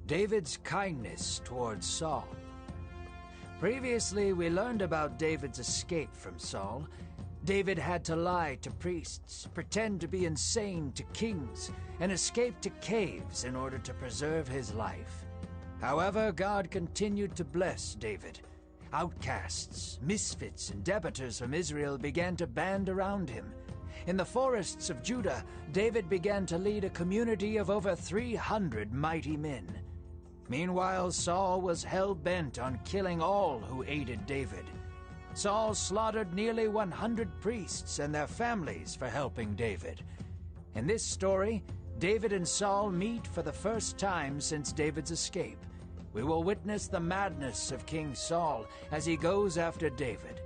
David's kindness towards Saul. Previously, we learned about David's escape from Saul. David had to lie to priests, pretend to be insane to kings, and escape to caves in order to preserve his life. However, God continued to bless David. Outcasts, misfits, and debtors from Israel began to band around him. In the forests of Judah, David began to lead a community of over 300 mighty men. Meanwhile, Saul was hell-bent on killing all who aided David. Saul slaughtered nearly 100 priests and their families for helping David. In this story, David and Saul meet for the first time since David's escape. We will witness the madness of King Saul as he goes after David.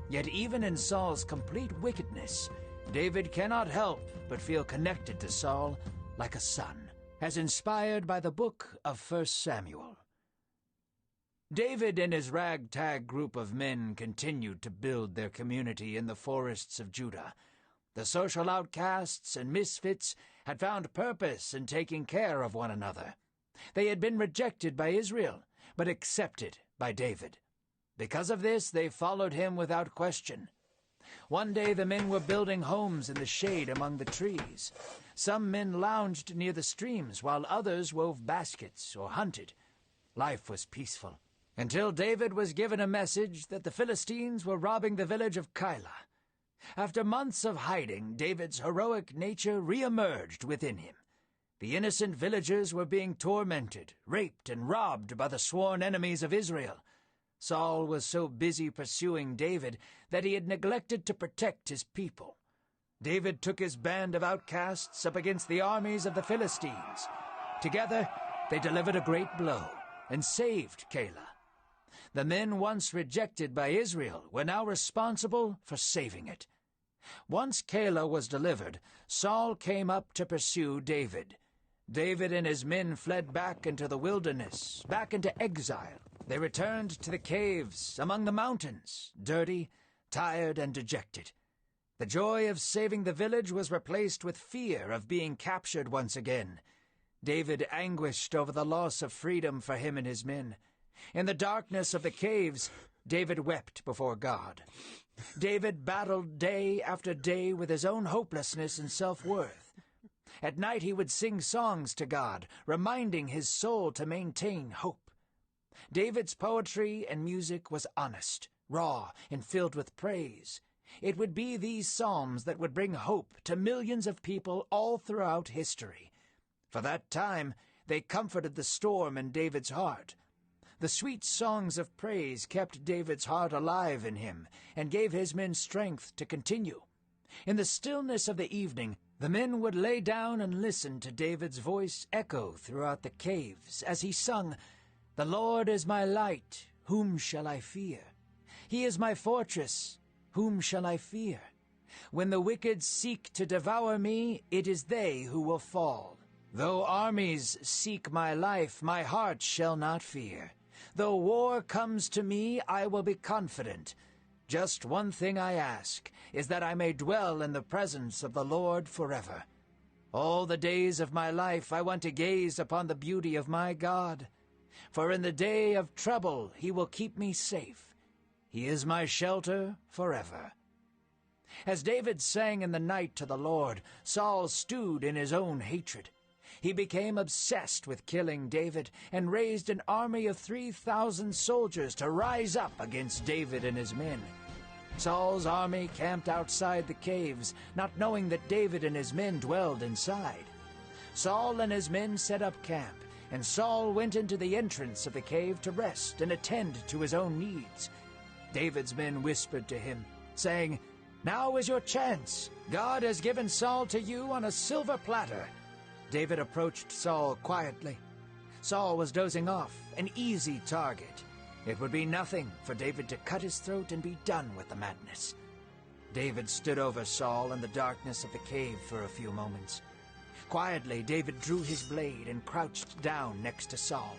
Yet even in Saul's complete wickedness, David cannot help but feel connected to Saul like a son, as inspired by the book of 1 Samuel. David and his ragtag group of men continued to build their community in the forests of Judah. The social outcasts and misfits had found purpose in taking care of one another. They had been rejected by Israel, but accepted by David. Because of this, they followed him without question. One day the men were building homes in the shade among the trees. Some men lounged near the streams, while others wove baskets or hunted. Life was peaceful, until David was given a message that the Philistines were robbing the village of Keilah. After months of hiding, David's heroic nature re-emerged within him. The innocent villagers were being tormented, raped, and robbed by the sworn enemies of Israel. Saul was so busy pursuing David that he had neglected to protect his people. David took his band of outcasts up against the armies of the Philistines. Together, they delivered a great blow and saved Keilah. The men once rejected by Israel were now responsible for saving it. Once Keilah was delivered, Saul came up to pursue David. David and his men fled back into the wilderness, back into exile. They returned to the caves, among the mountains, dirty, tired, and dejected. The joy of saving the village was replaced with fear of being captured once again. David anguished over the loss of freedom for him and his men. In the darkness of the caves, David wept before God. David battled day after day with his own hopelessness and self-worth. At night he would sing songs to God, reminding his soul to maintain hope. David's poetry and music was honest, raw, and filled with praise. It would be these psalms that would bring hope to millions of people all throughout history. For that time, they comforted the storm in David's heart. The sweet songs of praise kept David's heart alive in him and gave his men strength to continue. In the stillness of the evening, the men would lay down and listen to David's voice echo throughout the caves as he sung, "The Lord is my light, whom shall I fear? He is my fortress, whom shall I fear? When the wicked seek to devour me, it is they who will fall. Though armies seek my life, my heart shall not fear. Though war comes to me, I will be confident. Just one thing I ask, is that I may dwell in the presence of the Lord forever. All the days of my life I want to gaze upon the beauty of my God. For in the day of trouble he will keep me safe. He is my shelter forever." As David sang in the night to the Lord, Saul stewed in his own hatred. He became obsessed with killing David and raised an army of 3,000 soldiers to rise up against David and his men. Saul's army camped outside the caves, not knowing that David and his men dwelled inside. Saul and his men set up camp, and Saul went into the entrance of the cave to rest and attend to his own needs. David's men whispered to him, saying, "Now is your chance. God has given Saul to you on a silver platter." David approached Saul quietly. Saul was dozing off, an easy target. It would be nothing for David to cut his throat and be done with the madness. David stood over Saul in the darkness of the cave for a few moments. Quietly, David drew his blade and crouched down next to Saul.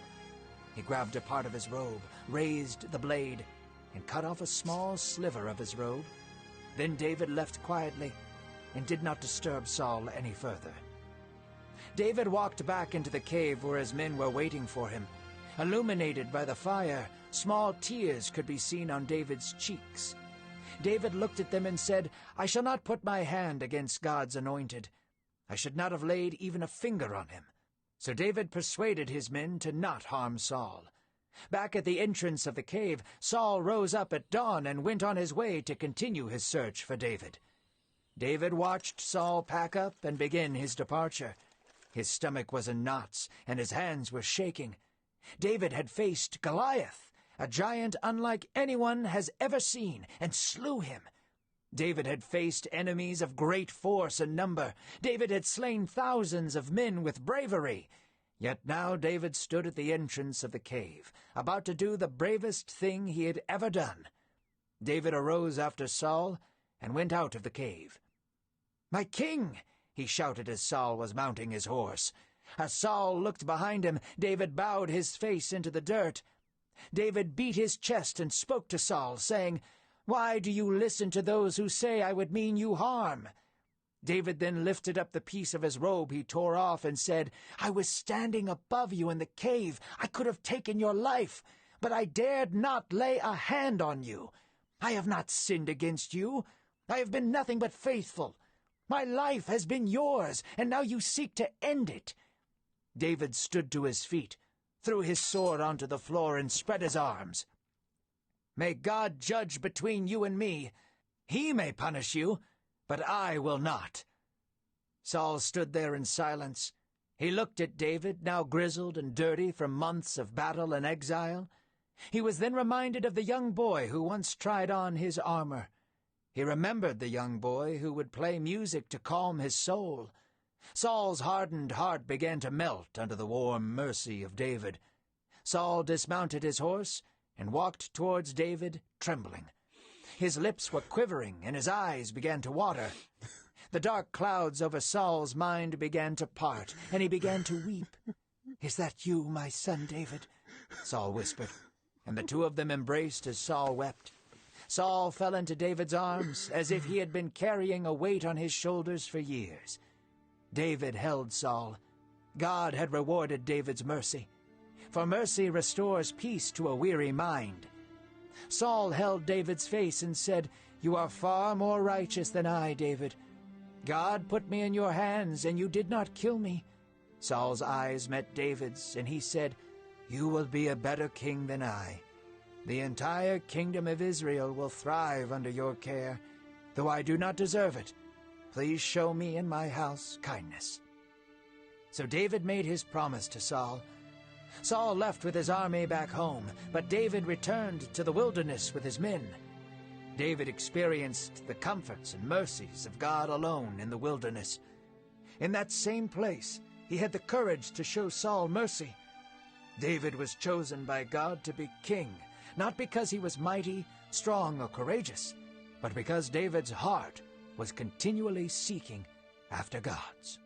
He grabbed a part of his robe, raised the blade, and cut off a small sliver of his robe. Then David left quietly and did not disturb Saul any further. David walked back into the cave where his men were waiting for him. Illuminated by the fire, small tears could be seen on David's cheeks. David looked at them and said, "I shall not put my hand against God's anointed. I should not have laid even a finger on him." So David persuaded his men to not harm Saul. Back at the entrance of the cave, Saul rose up at dawn and went on his way to continue his search for David. David watched Saul pack up and begin his departure. His stomach was in knots, and his hands were shaking. David had faced Goliath, a giant unlike anyone has ever seen, and slew him. David had faced enemies of great force and number. David had slain thousands of men with bravery. Yet now David stood at the entrance of the cave, about to do the bravest thing he had ever done. David arose after Saul and went out of the cave. "My king!" he shouted as Saul was mounting his horse. As Saul looked behind him, David bowed his face into the dirt. David beat his chest and spoke to Saul, saying, "Why do you listen to those who say I would mean you harm?" David then lifted up the piece of his robe he tore off and said, "I was standing above you in the cave. I could have taken your life, but I dared not lay a hand on you. I have not sinned against you. I have been nothing but faithful. My life has been yours, and now you seek to end it." David stood to his feet, threw his sword onto the floor, and spread his arms. "May God judge between you and me. He may punish you, but I will not." Saul stood there in silence. He looked at David, now grizzled and dirty from months of battle and exile. He was then reminded of the young boy who once tried on his armor. He remembered the young boy who would play music to calm his soul. Saul's hardened heart began to melt under the warm mercy of David. Saul dismounted his horse and walked towards David, trembling. His lips were quivering, and his eyes began to water. The dark clouds over Saul's mind began to part, and he began to weep. "Is that you, my son David?" Saul whispered, and the two of them embraced as Saul wept. Saul fell into David's arms as if he had been carrying a weight on his shoulders for years. David held Saul. God had rewarded David's mercy, for mercy restores peace to a weary mind. Saul held David's face and said, "You are far more righteous than I, David. God put me in your hands, and you did not kill me." Saul's eyes met David's, and he said, "You will be a better king than I. The entire kingdom of Israel will thrive under your care, though I do not deserve it. Please show me and my house kindness." So David made his promise to Saul. Saul left with his army back home, but David returned to the wilderness with his men. David experienced the comforts and mercies of God alone in the wilderness. In that same place, he had the courage to show Saul mercy. David was chosen by God to be king, not because he was mighty, strong, or courageous, but because David's heart was continually seeking after God's.